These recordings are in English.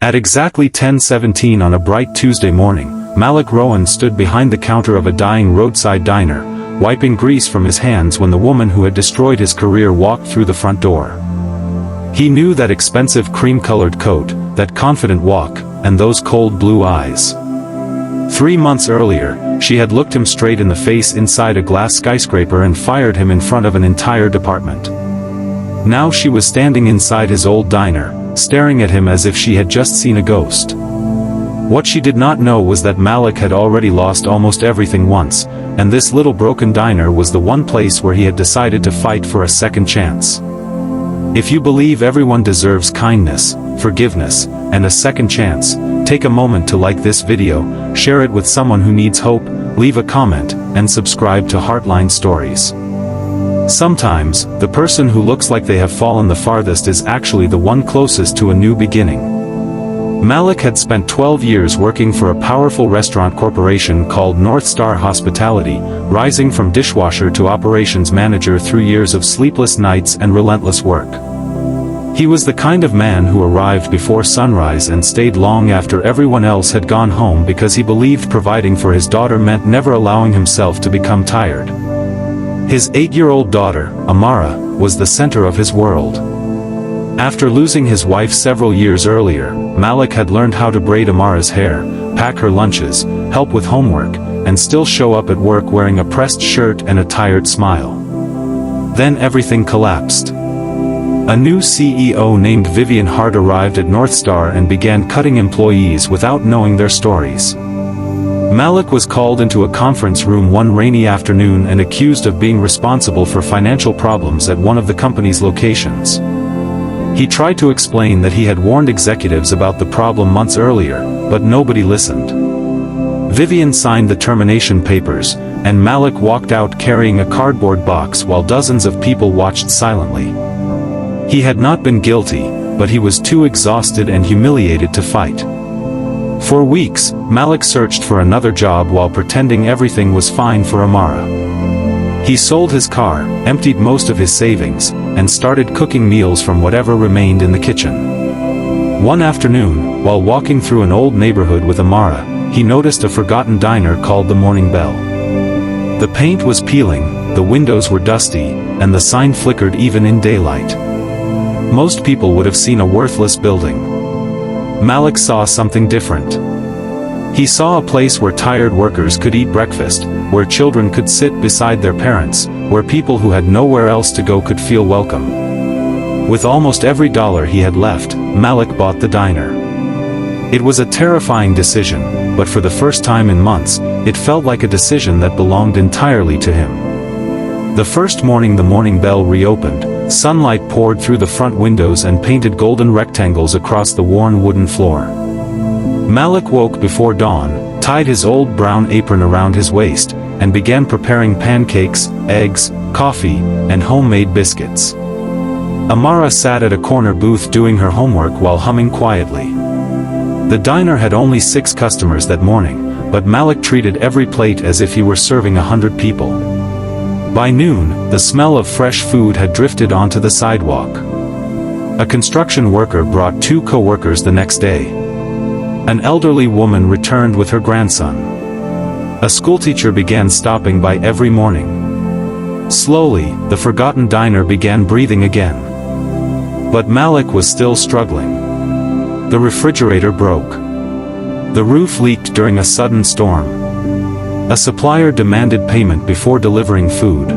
At exactly 10:17 on a bright Tuesday morning, Malik Rowan stood behind the counter of a dying roadside diner, wiping grease from his hands when the woman who had destroyed his career walked through the front door. He knew that expensive cream-colored coat, that confident walk, and those cold blue eyes. 3 months earlier, she had looked him straight in the face inside a glass skyscraper and fired him in front of an entire department. Now she was standing inside his old diner, staring at him as if she had just seen a ghost. What she did not know was that Malik had already lost almost everything once, and this little broken diner was the one place where he had decided to fight for a second chance. If you believe everyone deserves kindness, forgiveness, and a second chance, take a moment to like this video, share it with someone who needs hope, leave a comment, and subscribe to Heartline Stories. Sometimes, the person who looks like they have fallen the farthest is actually the one closest to a new beginning. Malik had spent 12 years working for a powerful restaurant corporation called North Star Hospitality, rising from dishwasher to operations manager through years of sleepless nights and relentless work. He was the kind of man who arrived before sunrise and stayed long after everyone else had gone home because he believed providing for his daughter meant never allowing himself to become tired. His 8-year-old daughter, Amara, was the center of his world. After losing his wife several years earlier, Malik had learned how to braid Amara's hair, pack her lunches, help with homework, and still show up at work wearing a pressed shirt and a tired smile. Then everything collapsed. A new CEO named Vivian Hart arrived at North Star and began cutting employees without knowing their stories. Malik was called into a conference room one rainy afternoon and accused of being responsible for financial problems at one of the company's locations. He tried to explain that he had warned executives about the problem months earlier, but nobody listened. Vivian signed the termination papers, and Malik walked out carrying a cardboard box while dozens of people watched silently. He had not been guilty, but he was too exhausted and humiliated to fight. For weeks, Malik searched for another job while pretending everything was fine for Amara. He sold his car, emptied most of his savings, and started cooking meals from whatever remained in the kitchen. One afternoon, while walking through an old neighborhood with Amara, he noticed a forgotten diner called the Morning Bell. The paint was peeling, the windows were dusty, and the sign flickered even in daylight. Most people would have seen a worthless building. Malik saw something different. He saw a place where tired workers could eat breakfast, where children could sit beside their parents, where people who had nowhere else to go could feel welcome. With almost every dollar he had left, Malik bought the diner. It was a terrifying decision, but for the first time in months, it felt like a decision that belonged entirely to him. The first morning the Morning Bell reopened, sunlight poured through the front windows and painted golden rectangles across the worn wooden floor. Malik woke before dawn, tied his old brown apron around his waist, and began preparing pancakes, eggs, coffee, and homemade biscuits. Amara sat at a corner booth doing her homework while humming quietly. The diner had only 6 customers that morning, but Malik treated every plate as if he were serving 100 people. By noon, the smell of fresh food had drifted onto the sidewalk. A construction worker brought 2 co-workers the next day. An elderly woman returned with her grandson. A schoolteacher began stopping by every morning. Slowly, the forgotten diner began breathing again. But Malik was still struggling. The refrigerator broke. The roof leaked during a sudden storm. A supplier demanded payment before delivering food.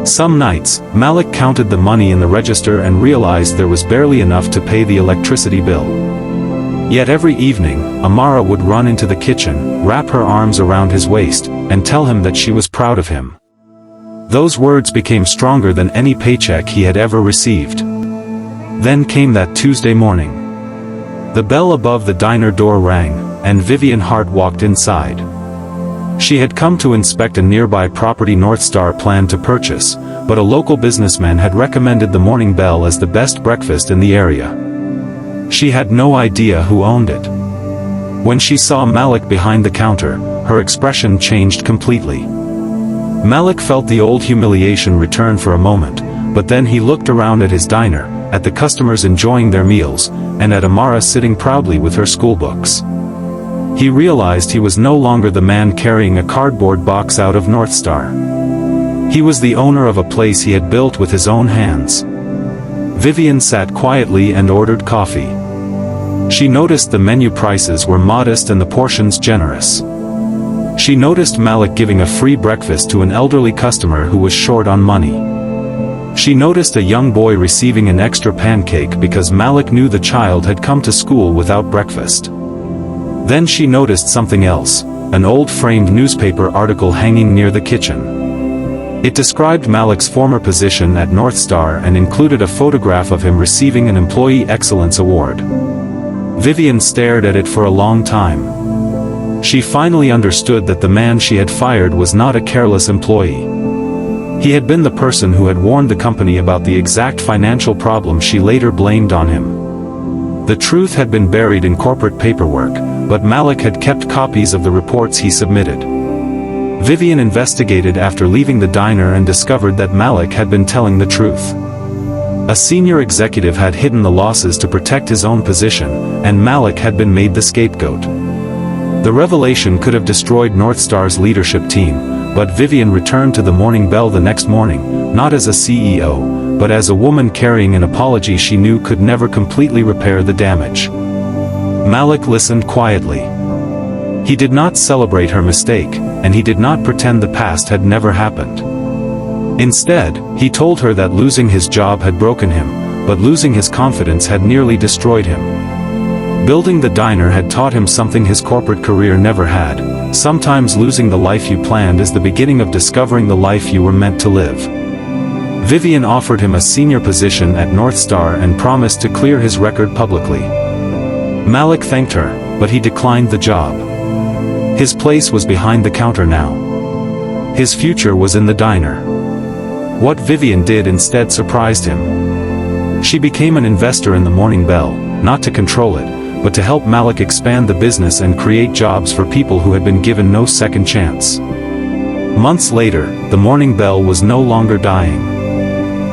Some nights, Malik counted the money in the register and realized there was barely enough to pay the electricity bill. Yet every evening, Amara would run into the kitchen, wrap her arms around his waist, and tell him that she was proud of him. Those words became stronger than any paycheck he had ever received. Then came that Tuesday morning. The bell above the diner door rang, and Vivian Hart walked inside. She had come to inspect a nearby property North Star planned to purchase, but a local businessman had recommended the Morning Bell as the best breakfast in the area. She had no idea who owned it. When she saw Malik behind the counter, her expression changed completely. Malik felt the old humiliation return for a moment, but then he looked around at his diner, at the customers enjoying their meals, and at Amara sitting proudly with her schoolbooks. He realized he was no longer the man carrying a cardboard box out of North Star. He was the owner of a place he had built with his own hands. Vivian sat quietly and ordered coffee. She noticed the menu prices were modest and the portions generous. She noticed Malik giving a free breakfast to an elderly customer who was short on money. She noticed a young boy receiving an extra pancake because Malik knew the child had come to school without breakfast. Then she noticed something else, an old framed newspaper article hanging near the kitchen. It described Malik's former position at North Star and included a photograph of him receiving an Employee Excellence Award. Vivian stared at it for a long time. She finally understood that the man she had fired was not a careless employee. He had been the person who had warned the company about the exact financial problem she later blamed on him. The truth had been buried in corporate paperwork, but Malik had kept copies of the reports he submitted. Vivian investigated after leaving the diner and discovered that Malik had been telling the truth. A senior executive had hidden the losses to protect his own position, and Malik had been made the scapegoat. The revelation could have destroyed North Star's leadership team, but Vivian returned to the Morning Bell the next morning, not as a CEO, but as a woman carrying an apology she knew could never completely repair the damage. Malik listened quietly. He did not celebrate her mistake, and he did not pretend the past had never happened. Instead, he told her that losing his job had broken him, but losing his confidence had nearly destroyed him. Building the diner had taught him something his corporate career never had: sometimes losing the life you planned is the beginning of discovering the life you were meant to live. Vivian offered him a senior position at North Star and promised to clear his record publicly. Malik thanked her, but he declined the job. His place was behind the counter now. His future was in the diner. What Vivian did instead surprised him. She became an investor in the Morning Bell, not to control it, but to help Malik expand the business and create jobs for people who had been given no second chance. Months later, the Morning Bell was no longer dying.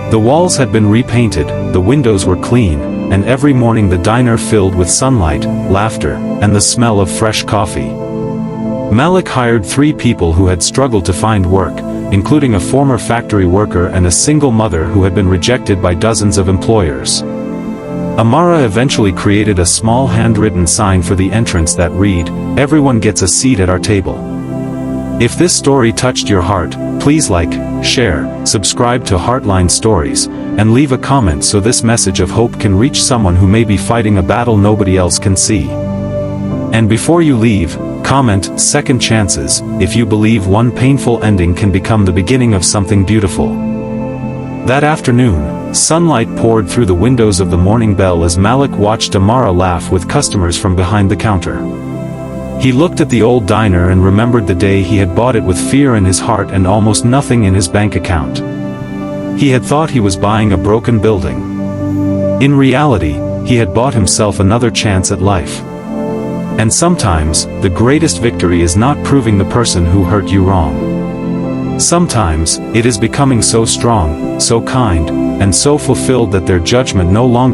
The walls had been repainted, the windows were clean, and every morning the diner filled with sunlight, laughter, and the smell of fresh coffee. Malik hired 3 people who had struggled to find work, including a former factory worker and a single mother who had been rejected by dozens of employers. Amara eventually created a small handwritten sign for the entrance that read, "Everyone gets a seat at our table." If this story touched your heart, please like, share, subscribe to Heartline Stories, and leave a comment so this message of hope can reach someone who may be fighting a battle nobody else can see. And before you leave, comment "second chances" if you believe one painful ending can become the beginning of something beautiful. That afternoon, sunlight poured through the windows of the Morning Bell as Malik watched Amara laugh with customers from behind the counter. He looked at the old diner and remembered the day he had bought it with fear in his heart and almost nothing in his bank account. He had thought he was buying a broken building. In reality, he had bought himself another chance at life. And sometimes, the greatest victory is not proving the person who hurt you wrong. Sometimes, it is becoming so strong, so kind, and so fulfilled that their judgment no longer